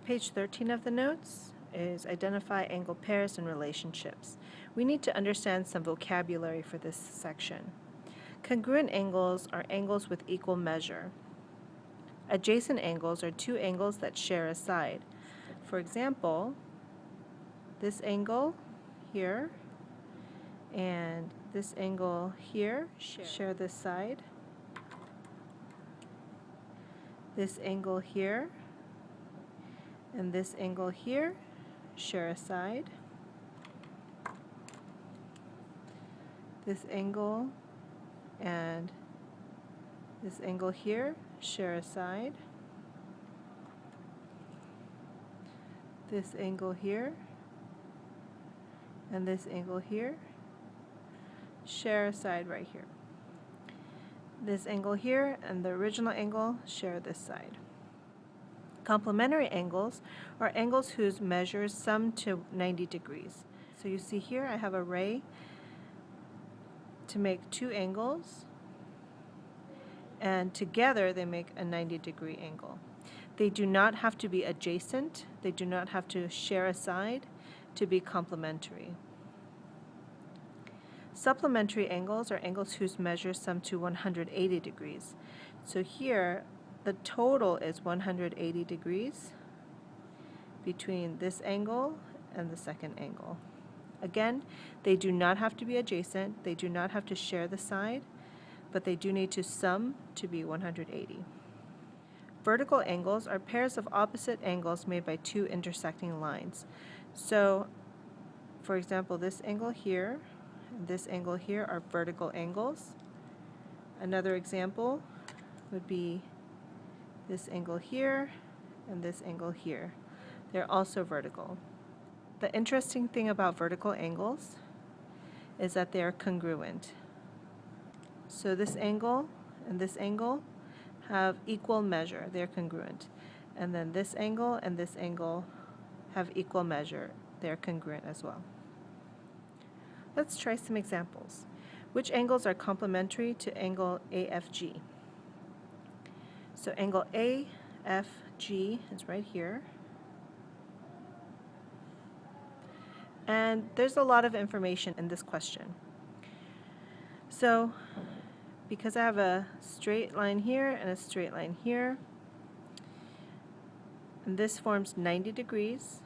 Page 13 of the notes is identify angle pairs and relationships. We need to understand some vocabulary for this section. Congruent angles are angles with equal measure. Adjacent angles are two angles that share a side. For example, this angle here and this angle here share this side. This angle here and this angle here share a side. This angle and this angle here share a side. This angle here and this angle here share a side right here. This angle here and the original angle share this side. Complementary angles are angles whose measures sum to 90 degrees. So you see here I have a ray to make two angles, and together they make a 90-degree angle. They do not have to be adjacent, they do not have to share a side to be complementary. Supplementary angles are angles whose measures sum to 180 degrees. So here the total is 180 degrees between this angle and the second angle. Again, they do not have to be adjacent, they do not have to share the side, but they do need to sum to be 180. Vertical angles are pairs of opposite angles made by two intersecting lines. So, for example, this angle here and this angle here are vertical angles. Another example would be this angle here and this angle here. They're also vertical. The interesting thing about vertical angles is that they are congruent. So this angle and this angle have equal measure, they're congruent. And then this angle and this angle have equal measure, they're congruent as well. Let's try some examples. Which angles are complementary to angle AFG? So angle AFG is right here. And there's a lot of information in this question. So because I have a straight line here and a straight line here, and this forms 90 degrees,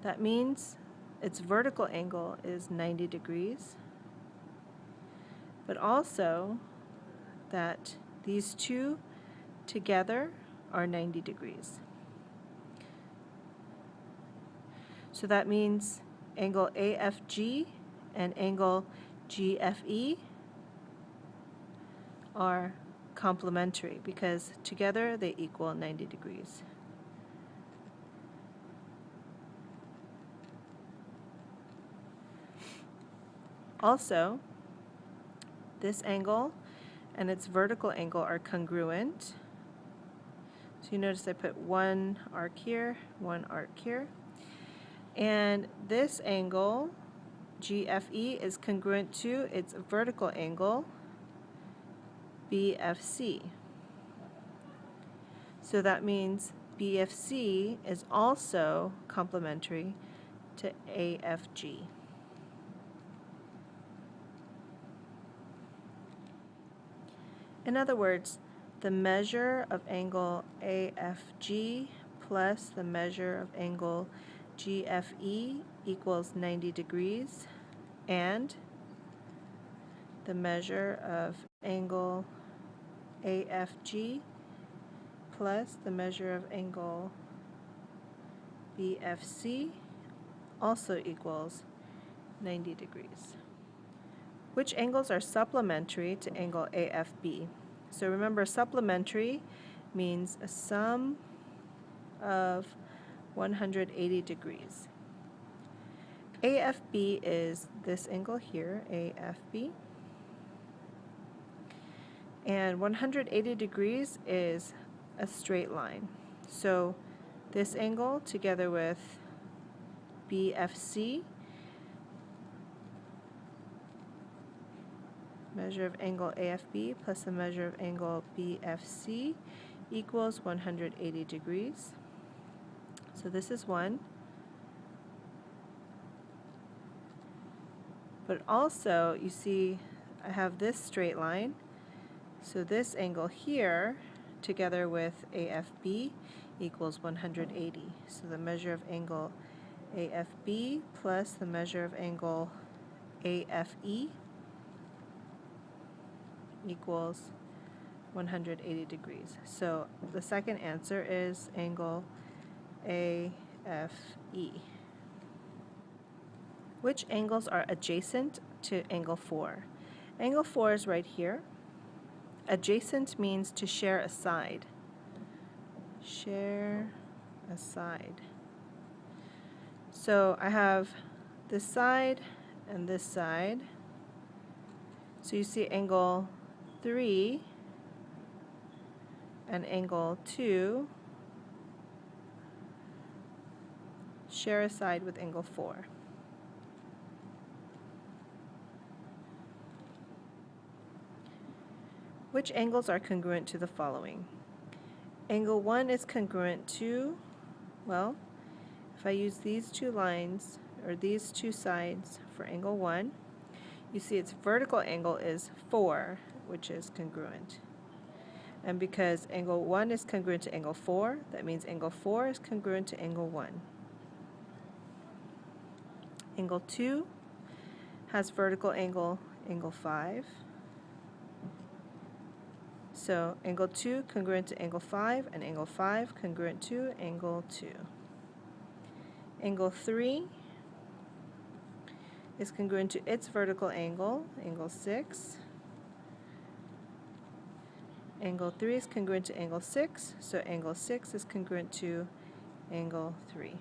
that means its vertical angle is 90 degrees, but also that these two together are 90 degrees. So that means angle AFG and angle GFE are complementary because together they equal 90 degrees. Also, this angle and its vertical angle are congruent. So you notice I put one arc here, one arc here. And this angle, GFE, is congruent to its vertical angle, BFC. So that means BFC is also complementary to AFG. In other words, the measure of angle AFG plus the measure of angle GFE equals 90 degrees, and the measure of angle AFG plus the measure of angle BFC also equals 90 degrees. Which angles are supplementary to angle AFB? So remember, supplementary means a sum of 180 degrees. AFB is this angle here, AFB. And 180 degrees is a straight line. So this angle together with BFC, measure of angle AFB plus the measure of angle BFC equals 180 degrees. So this is one. But also, you see, I have this straight line. So this angle here, together with AFB, equals 180. So the measure of angle AFB plus the measure of angle AFE equals 180 degrees. So the second answer is angle AFE. Which angles are adjacent to angle 4? Angle 4 is right here. Adjacent means to share a side. Share a side. So I have this side and this side. So you see angle 3 and angle 2 share a side with angle 4. Which angles are congruent to the following? Angle 1 is congruent to, well, if I use these two lines, or these two sides for angle 1, you see its vertical angle is 4, which is congruent. And because angle 1 is congruent to angle 4, that means angle 4 is congruent to angle 1. Angle 2 has vertical angle 5. So angle 2 congruent to angle 5, and angle 5 congruent to angle 2. Angle 3 is congruent to its vertical angle, angle 6. Angle 3 is congruent to angle 6, so angle 6 is congruent to angle 3.